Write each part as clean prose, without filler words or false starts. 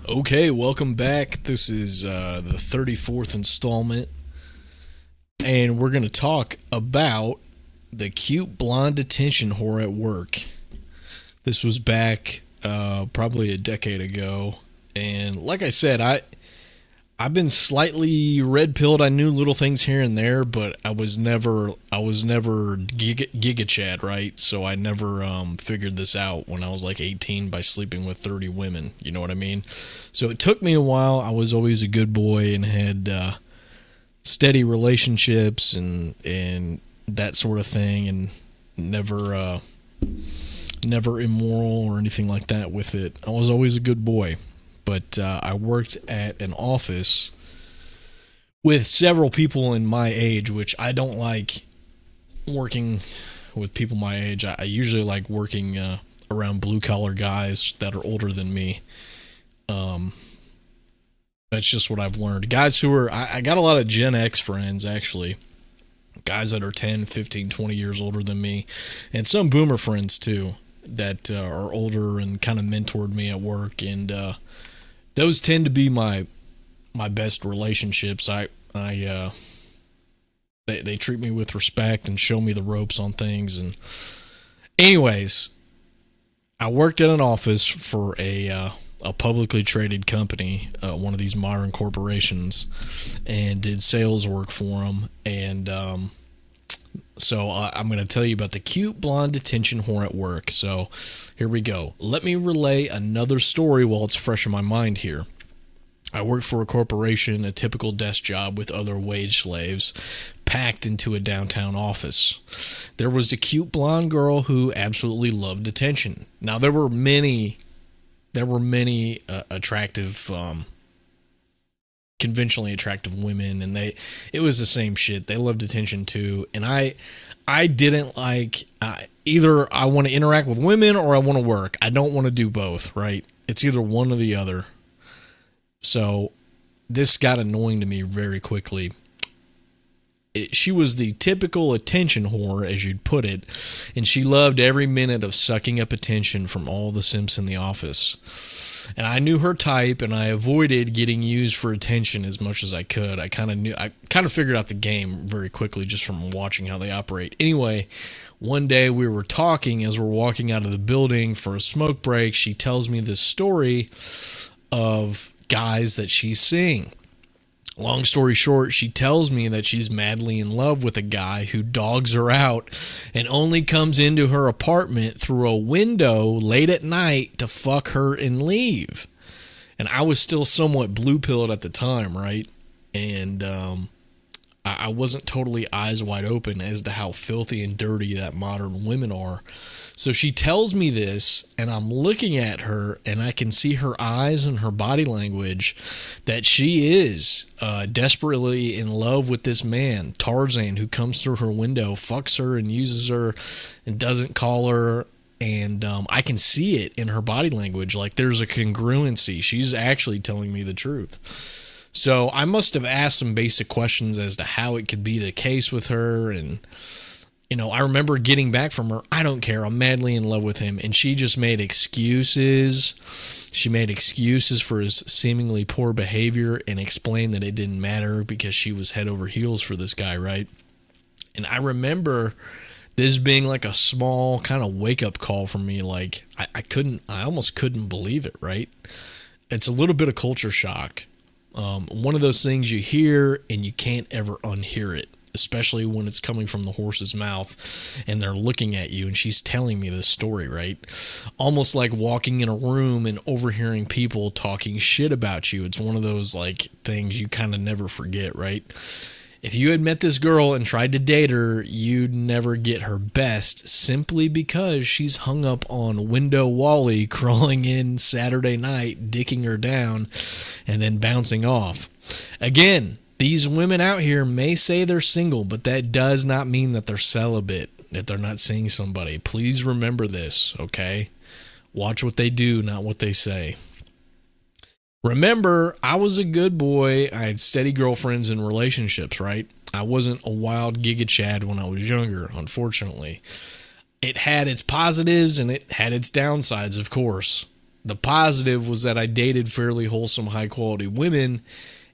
Okay, welcome back. This is the 34th installment, and we're going to talk about the cute blonde detention whore at work. This was back probably a decade ago, and like I said, I've been slightly red pilled. I knew little things here and there, but I was never Giga Chad, right? So I never figured this out when I was like 18 by sleeping with 30 women. You know what I mean? So it took me a while. I was always a good boy and had steady relationships and that sort of thing, and never immoral or anything like that with it. I was always a good boy. But I worked at an office with several people in my age, which I don't like working with people my age. I usually like working around blue-collar guys that are older than me. That's just what I've learned. Guys who are, I got a lot of Gen X friends, actually. Guys that are 10, 15, 20 years older than me. And some boomer friends, too, that are older and kind of mentored me at work. And those tend to be my best relationships. They treat me with respect and show me the ropes on things. And anyways, I worked at an office for a publicly traded company, one of these modern corporations, and did sales work for them. And so I'm going to tell you about the cute blonde detention whore at work. So here we go. Let me relay another story while it's fresh in my mind here. I worked for a corporation, a typical desk job with other wage slaves, packed into a downtown office. There was a cute blonde girl who absolutely loved attention. Now there were many attractive, conventionally attractive women, and it was the same shit. They loved attention too, and I didn't like either. I want to interact with women or I want to work. I don't want to do both, right? It's either one or the other. So this got annoying to me very quickly. She was the typical attention whore, as you'd put it, and she loved every minute of sucking up attention from all the simps in the office. And I knew her type, and I avoided getting used for attention as much as I could. I kind of figured out the game very quickly just from watching how they operate. Anyway, one day we were talking as we're walking out of the building for a smoke break. She tells me this story of guys that she's seeing. Long story short, she tells me that she's madly in love with a guy who dogs her out and only comes into her apartment through a window late at night to fuck her and leave. And I was still somewhat blue-pilled at the time, right? And I wasn't totally eyes wide open as to how filthy and dirty that modern women are. So she tells me this, and I'm looking at her, and I can see her eyes and her body language that she is desperately in love with this man, Tarzan, who comes through her window, fucks her and uses her and doesn't call her. And I can see it in her body language. Like there's a congruency. She's actually telling me the truth. So I must have asked some basic questions as to how it could be the case with her. And I remember getting back from her, I don't care, I'm madly in love with him. And she just made excuses. She made excuses for his seemingly poor behavior and explained that it didn't matter because she was head over heels for this guy, right? And I remember this being like a small kind of wake-up call for me. Like, I almost couldn't believe it, right? It's a little bit of culture shock. One of those things you hear and you can't ever unhear it, especially when it's coming from the horse's mouth and they're looking at you and she's telling me this story, right? Almost like walking in a room and overhearing people talking shit about you. It's one of those like things you kind of never forget, right? If you had met this girl and tried to date her, you'd never get her best simply because she's hung up on Window Wally crawling in Saturday night, dicking her down, and then bouncing off. Again, these women out here may say they're single, but that does not mean that they're celibate, that they're not seeing somebody. Please remember this, okay? Watch what they do, not what they say. Remember, I was a good boy. I had steady girlfriends and relationships, right? I wasn't a wild Giga Chad when I was younger, unfortunately. It had its positives and it had its downsides, of course. The positive was that I dated fairly wholesome, high quality women,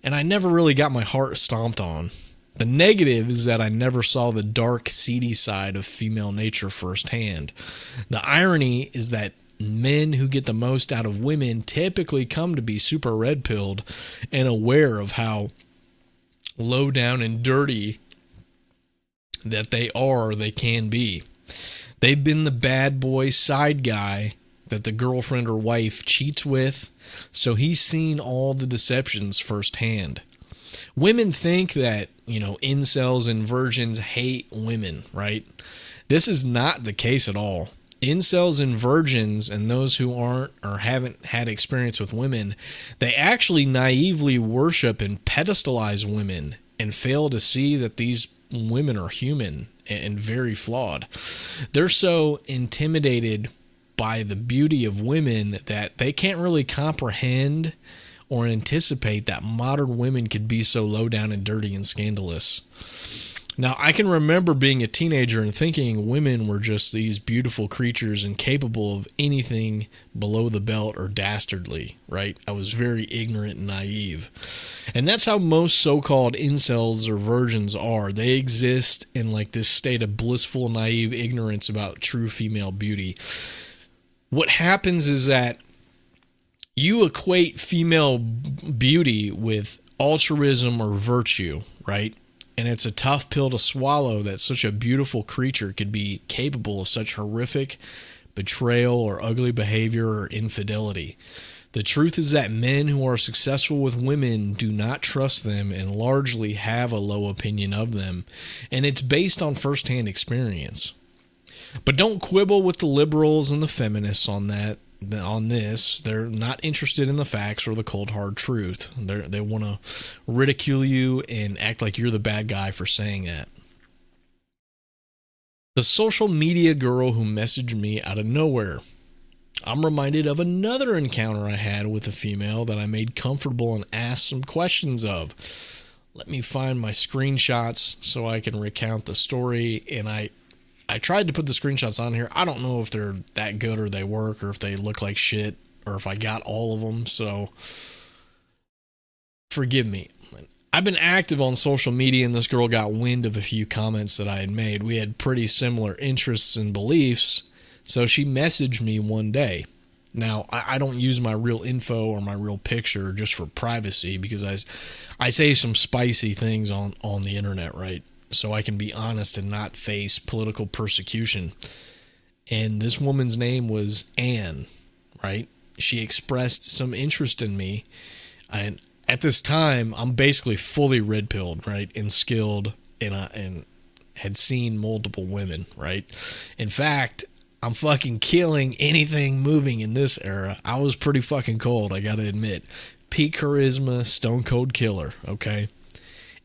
and I never really got my heart stomped on. The negative is that I never saw the dark, seedy side of female nature firsthand. The irony is that men who get the most out of women typically come to be super red-pilled and aware of how low down and dirty that they are or they can be. They've been the bad boy side guy that the girlfriend or wife cheats with, so he's seen all the deceptions firsthand. Women think that, incels and virgins hate women, right? This is not the case at all. Incels and virgins and those who aren't or haven't had experience with women, they actually naively worship and pedestalize women and fail to see that these women are human and very flawed. They're so intimidated by the beauty of women that they can't really comprehend or anticipate that modern women could be so low down and dirty and scandalous. Now, I can remember being a teenager and thinking women were just these beautiful creatures and capable of anything below the belt or dastardly, right? I was very ignorant and naive. And that's how most so-called incels or virgins are. They exist in like this state of blissful, naive ignorance about true female beauty. What happens is that you equate female beauty with altruism or virtue, right? And it's a tough pill to swallow that such a beautiful creature could be capable of such horrific betrayal or ugly behavior or infidelity. The truth is that men who are successful with women do not trust them and largely have a low opinion of them, and it's based on firsthand experience. But don't quibble with the liberals and the feminists on this. They're not interested in the facts or the cold hard truth. They want to ridicule you and act like you're the bad guy for saying that. The social media girl who messaged me out of nowhere. I'm reminded of another encounter I had with a female that I made comfortable and asked some questions of. Let me find my screenshots so I can recount the story, and I tried to put the screenshots on here. I don't know if they're that good or they work or if they look like shit or if I got all of them, so forgive me. I've been active on social media, and this girl got wind of a few comments that I had made. We had pretty similar interests and beliefs, so she messaged me one day. Now, I don't use my real info or my real picture just for privacy because I say some spicy things on the internet, right? So I can be honest and not face political persecution. And this woman's name was Anne, right? She expressed some interest in me. And at this time, I'm basically fully red-pilled, right? And skilled and had seen multiple women, right? In fact, I'm fucking killing anything moving in this era. I was pretty fucking cold, I gotta admit. Peak charisma, stone cold killer, okay?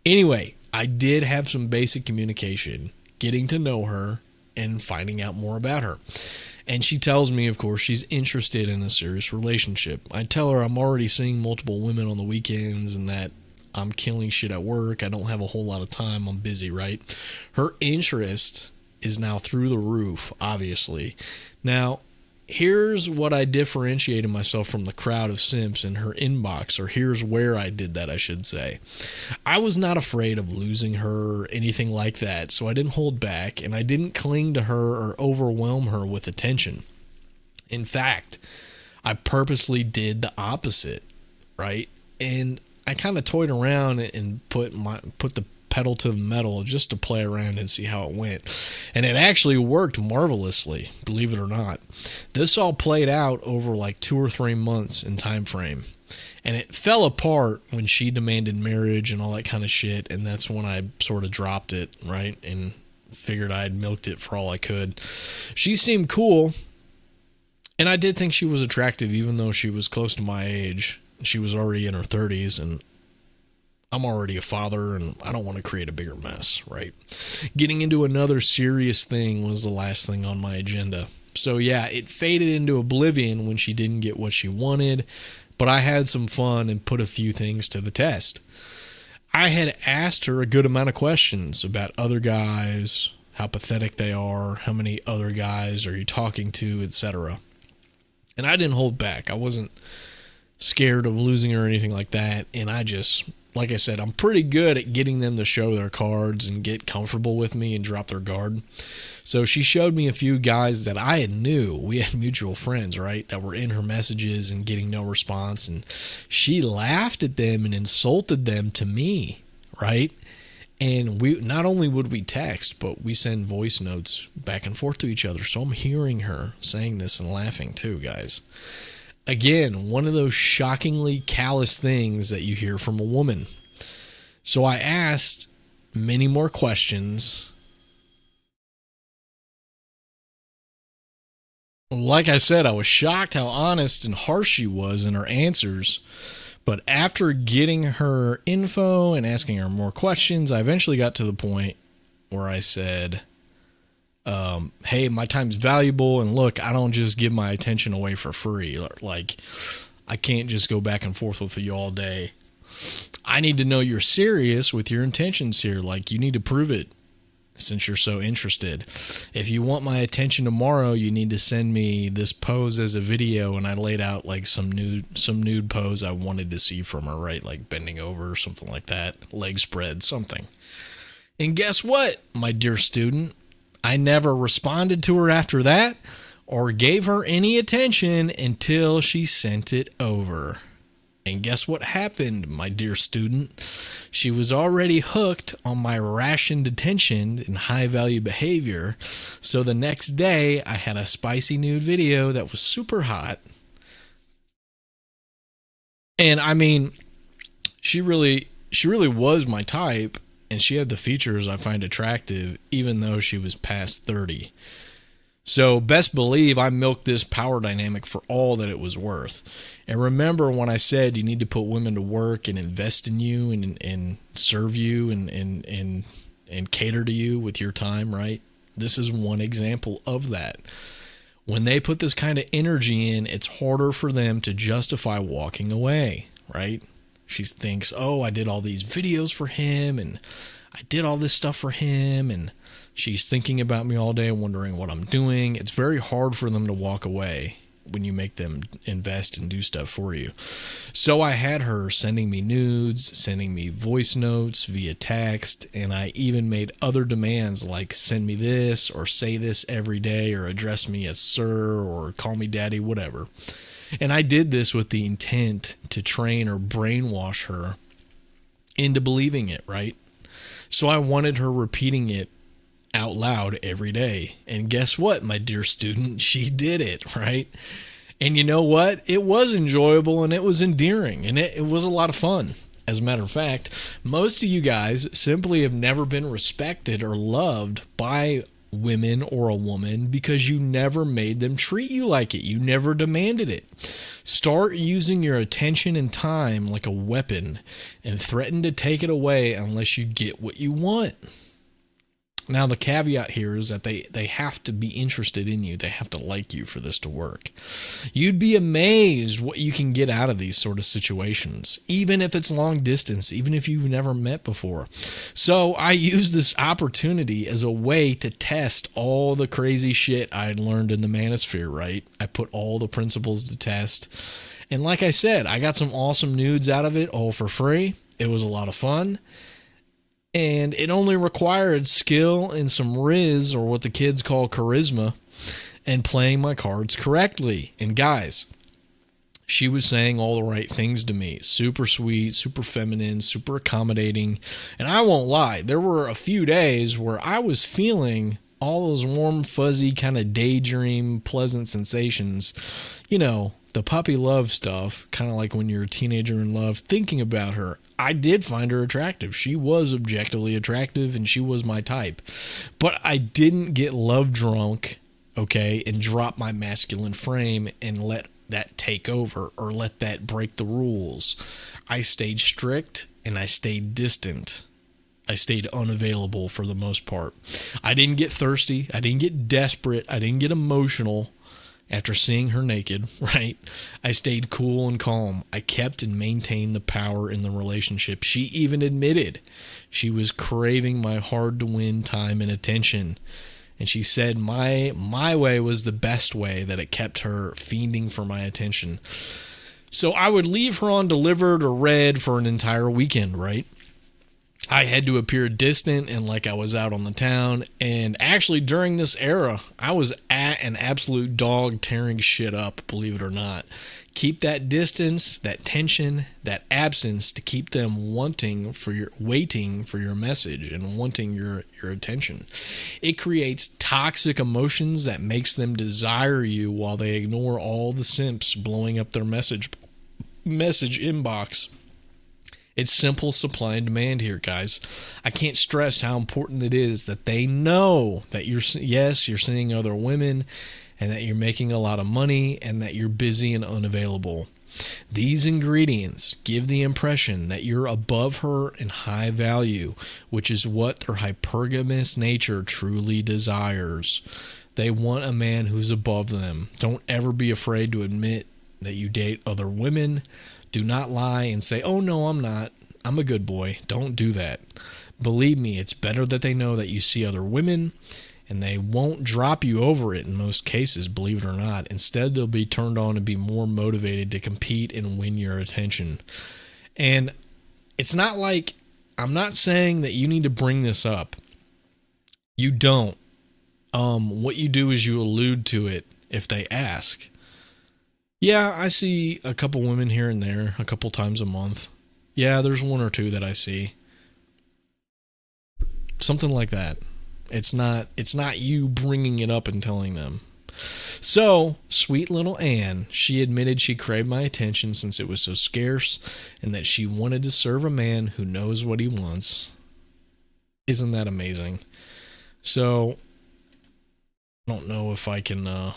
Anyway, I did have some basic communication, getting to know her and finding out more about her. And she tells me, of course, she's interested in a serious relationship. I tell her I'm already seeing multiple women on the weekends and that I'm killing shit at work. I don't have a whole lot of time. I'm busy, right? Her interest is now through the roof, obviously. Now, here's what I differentiated myself from the crowd of simps in her inbox, or here's where I did that, I should say. I was not afraid of losing her or anything like that, so I didn't hold back, and I didn't cling to her or overwhelm her with attention. In fact, I purposely did the opposite, right? And I kind of toyed around and put the pedal to the metal just to play around and see how it went. And it actually worked marvelously, believe it or not. This all played out over like 2 or 3 months in time frame. And it fell apart when she demanded marriage and all that kind of shit. And that's when I sort of dropped it, right? And figured I had milked it for all I could. She seemed cool. And I did think she was attractive, even though she was close to my age. She was already in her 30s, and I'm already a father, and I don't want to create a bigger mess, right? Getting into another serious thing was the last thing on my agenda. So yeah, it faded into oblivion when she didn't get what she wanted, but I had some fun and put a few things to the test. I had asked her a good amount of questions about other guys, how pathetic they are, how many other guys are you talking to, etc. And I didn't hold back. I wasn't scared of losing her or anything like that. And I just, like I said, I'm pretty good at getting them to show their cards and get comfortable with me and drop their guard. So she showed me a few guys that I had knew. We had mutual friends, right, that were in her messages and getting no response. And she laughed at them and insulted them to me, right? And we not only would we text, but we send voice notes back and forth to each other. So I'm hearing her saying this and laughing too, guys. Again, one of those shockingly callous things that you hear from a woman. So I asked many more questions. Like I said, I was shocked how honest and harsh she was in her answers. But after getting her info and asking her more questions, I eventually got to the point where I said, hey, my time's valuable, and look, I don't just give my attention away for free. Like, I can't just go back and forth with you all day. I need to know you're serious with your intentions here. Like, you need to prove it since you're so interested. If you want my attention tomorrow, you need to send me this pose as a video. And I laid out like some nude pose I wanted to see from her, right? Like bending over or something like that, leg spread, something. And guess what, my dear student? I never responded to her after that or gave her any attention until she sent it over. And guess what happened, my dear student? She was already hooked on my rationed attention and high-value behavior. So the next day, I had a spicy nude video that was super hot. And I mean, she really was my type, and she had the features I find attractive, even though she was past 30. So best believe I milked this power dynamic for all that it was worth. And remember when I said you need to put women to work and invest in you and serve you and cater to you with your time, right? This is one example of that. When they put this kind of energy in, it's harder for them to justify walking away, right? She thinks, oh, I did all these videos for him and I did all this stuff for him, and she's thinking about me all day, wondering what I'm doing. It's very hard for them to walk away when you make them invest and do stuff for you. So I had her sending me nudes, sending me voice notes via text, and I even made other demands like send me this or say this every day or address me as sir or call me daddy, whatever. And I did this with the intent to train or brainwash her into believing it, right? So I wanted her repeating it out loud every day. And guess what, my dear student? She did it, right? And you know what? It was enjoyable and it was endearing and it was a lot of fun. As a matter of fact, most of you guys simply have never been respected or loved by women or a woman because you never made them treat you like it. You never demanded it. Start using your attention and time like a weapon and threaten to take it away unless you get what you want. Now, the caveat here is that they have to be interested in you. They have to like you for this to work. You'd be amazed what you can get out of these sort of situations, even if it's long distance, even if you've never met before. So I use this opportunity as a way to test all the crazy shit I'd learned in the manosphere, right? I put all the principles to test. And like I said, I got some awesome nudes out of it, all for free. It was a lot of fun. And it only required skill and some riz, or what the kids call charisma, and playing my cards correctly. And guys, she was saying all the right things to me. Super sweet, super feminine, super accommodating. And I won't lie, there were a few days where I was feeling all those warm, fuzzy, kind of daydream, pleasant sensations. You know, the puppy love stuff, kind of like when you're a teenager in love, thinking about her. I did find her attractive. She was objectively attractive and she was my type. But I didn't get love drunk, okay, and drop my masculine frame and let that take over or let that break the rules. I stayed strict and I stayed distant. I stayed unavailable for the most part. I didn't get thirsty. I didn't get desperate. I didn't get emotional. After seeing her naked, right, I stayed cool and calm. I kept and maintained the power in the relationship. She even admitted she was craving my hard-to-win time and attention. And she said my way was the best way, that it kept her fiending for my attention. So I would leave her on delivered or read for an entire weekend, right? I had to appear distant and like I was out on the town. And actually, during this era, I was at an absolute dog tearing shit up, believe it or not. Keep that distance, that tension, that absence to keep them waiting for your message and wanting your attention. It creates toxic emotions that makes them desire you while they ignore all the simps blowing up their message inbox. It's simple supply and demand here, guys. I can't stress how important it is that they know that you're seeing other women and that you're making a lot of money and that you're busy and unavailable. These ingredients give the impression that you're above her in high value, which is what their hypergamous nature truly desires. They want a man who's above them. Don't ever be afraid to admit that you date other women. Do not lie and say, "Oh, no, I'm not. I'm a good boy." Don't do that. Believe me, it's better that they know that you see other women, and they won't drop you over it in most cases, believe it or not. Instead, they'll be turned on and be more motivated to compete and win your attention. And it's not like, I'm not saying that you need to bring this up. You don't. What you do is you allude to it if they ask. Yeah, I see a couple women here and there, a couple times a month. Yeah, there's one or two that I see. Something like that. It's not you bringing it up and telling them. So, sweet little Anne, she admitted she craved my attention since it was so scarce and that she wanted to serve a man who knows what he wants. Isn't that amazing? So, I don't know if I can... I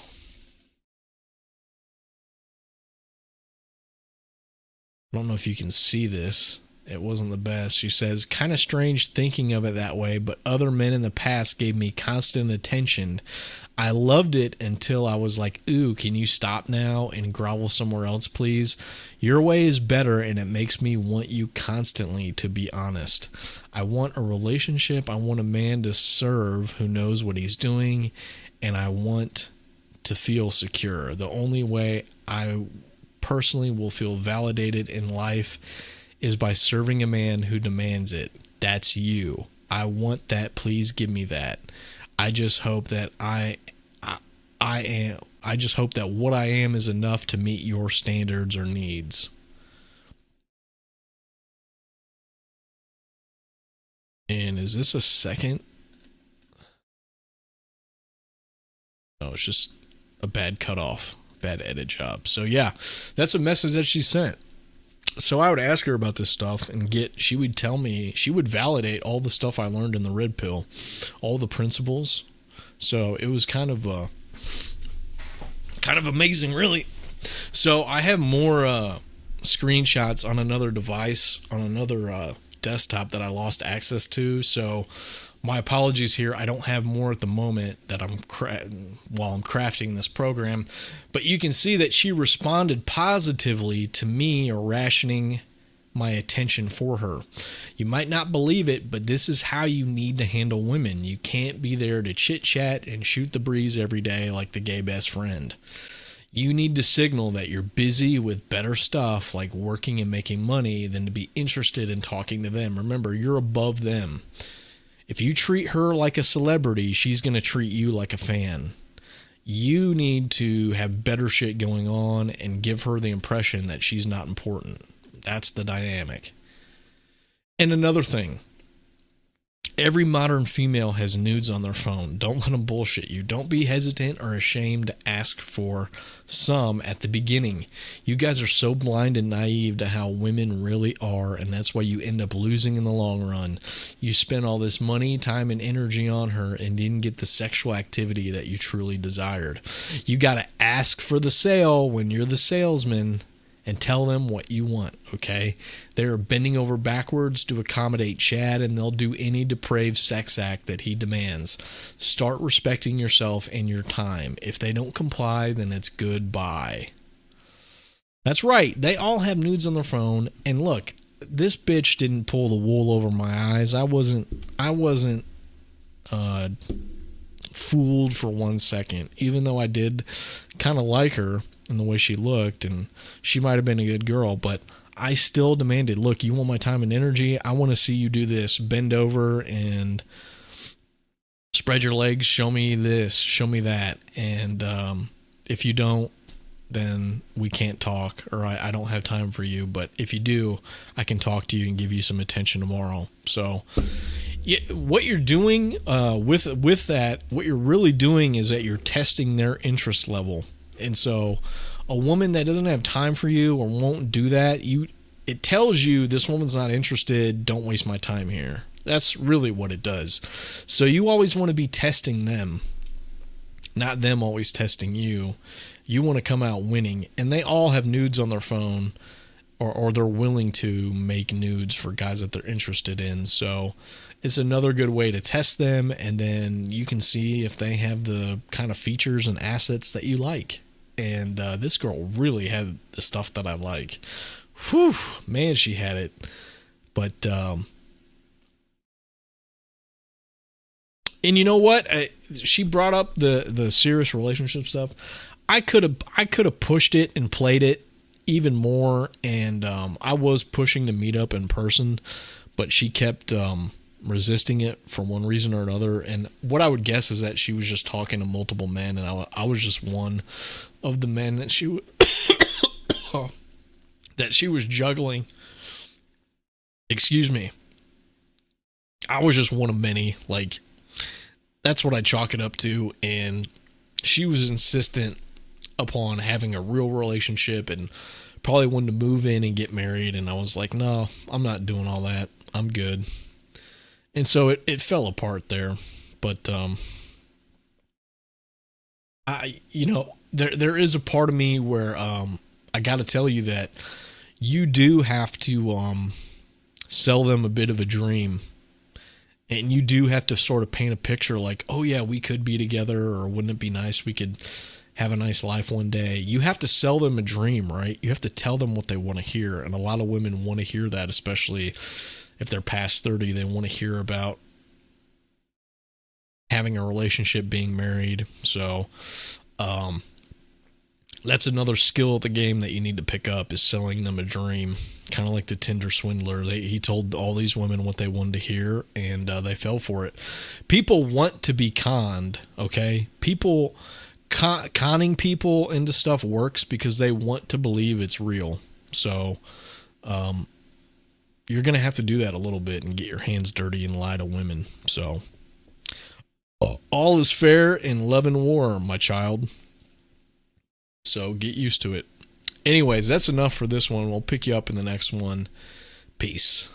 don't know if you can see this. It wasn't the best. She says, kind of strange thinking of it that way, but other men in the past gave me constant attention. I loved it until I was like, ooh, can you stop now and grovel somewhere else, please? Your way is better, and it makes me want you constantly, to be honest. I want a relationship. I want a man to serve who knows what he's doing, and I want to feel secure. The only way I personally will feel validated in life is by serving a man who demands it. That's you. I want that. Please give me that. I just hope that I just hope that what I am is enough to meet your standards or needs. And is this a second? No, it's just a bad cutoff. Bad edit job. So yeah, that's a message that she sent. So I would ask her about this stuff and she would tell me, she would validate all the stuff I learned in the Red Pill, all the principles. So it was kind of amazing, really. So I have more screenshots on another device, on another desktop that I lost access to. So my apologies here. I don't have more at the moment that while I'm crafting this program. But you can see that she responded positively to me rationing my attention for her. You might not believe it, but this is how you need to handle women. You can't be there to chit-chat and shoot the breeze every day like the gay best friend. You need to signal that you're busy with better stuff like working and making money than to be interested in talking to them. Remember, you're above them. If you treat her like a celebrity, she's going to treat you like a fan. You need to have better shit going on and give her the impression that she's not important. That's the dynamic. And another thing, every modern female has nudes on their phone. Don't let them bullshit you. Don't be hesitant or ashamed to ask for some at the beginning. You guys are so blind and naive to how women really are, and that's why you end up losing in the long run. You spent all this money, time, and energy on her and didn't get the sexual activity that you truly desired. You got to ask for the sale when you're the salesman and tell them what you want, okay? They're bending over backwards to accommodate Chad, and they'll do any depraved sex act that he demands. Start respecting yourself and your time. If they don't comply, then it's goodbye. That's right. They all have nudes on their phone, and look, this bitch didn't pull the wool over my eyes. I wasn't fooled for 1 second, even though I did kind of like her and the way she looked, and she might have been a good girl, but I still demanded, look, you want my time and energy? I want to see you do this. Bend over and spread your legs. Show me this. Show me that. And if you don't, then we can't talk, or I don't have time for you. But if you do, I can talk to you and give you some attention tomorrow. So yeah, what you're doing with that, what you're really doing is that you're testing their interest level. And so a woman that doesn't have time for you or won't do that, it tells you this woman's not interested. Don't waste my time here. That's really what it does. So you always want to be testing them, not them always testing you. You want to come out winning. And they all have nudes on their phone, or they're willing to make nudes for guys that they're interested in. So it's another good way to test them, and then you can see if they have the kind of features and assets that you like. And this girl really had the stuff that I like. Whew, man, she had it. But and you know what? She brought up the serious relationship stuff. I could have pushed it and played it even more, and I was pushing to meet up in person, but she kept resisting it for one reason or another. And what I would guess is that she was just talking to multiple men, and I was just one of the men that she that she was juggling. Excuse me. I was just one of many. Like, that's what I chalk it up to. And she was insistent upon having a real relationship and probably wanted to move in and get married. And I was like, no, I'm not doing all that. I'm good. And so it fell apart there. But there is a part of me where I got to tell you that you do have to sell them a bit of a dream. And you do have to sort of paint a picture like, oh yeah, we could be together, or wouldn't it be nice we could have a nice life one day. You have to sell them a dream, right? You have to tell them what they want to hear. And a lot of women want to hear that, especially if they're past 30. They want to hear about having a relationship, being married. So that's another skill of the game that you need to pick up, is selling them a dream. Kind of like the Tinder swindler. He told all these women what they wanted to hear, and they fell for it. People want to be conned, okay? People conning people into stuff works because they want to believe it's real. So you're going to have to do that a little bit and get your hands dirty and lie to women. So all is fair in love and war, my child. So get used to it. Anyways, that's enough for this one. We'll pick you up in the next one. Peace.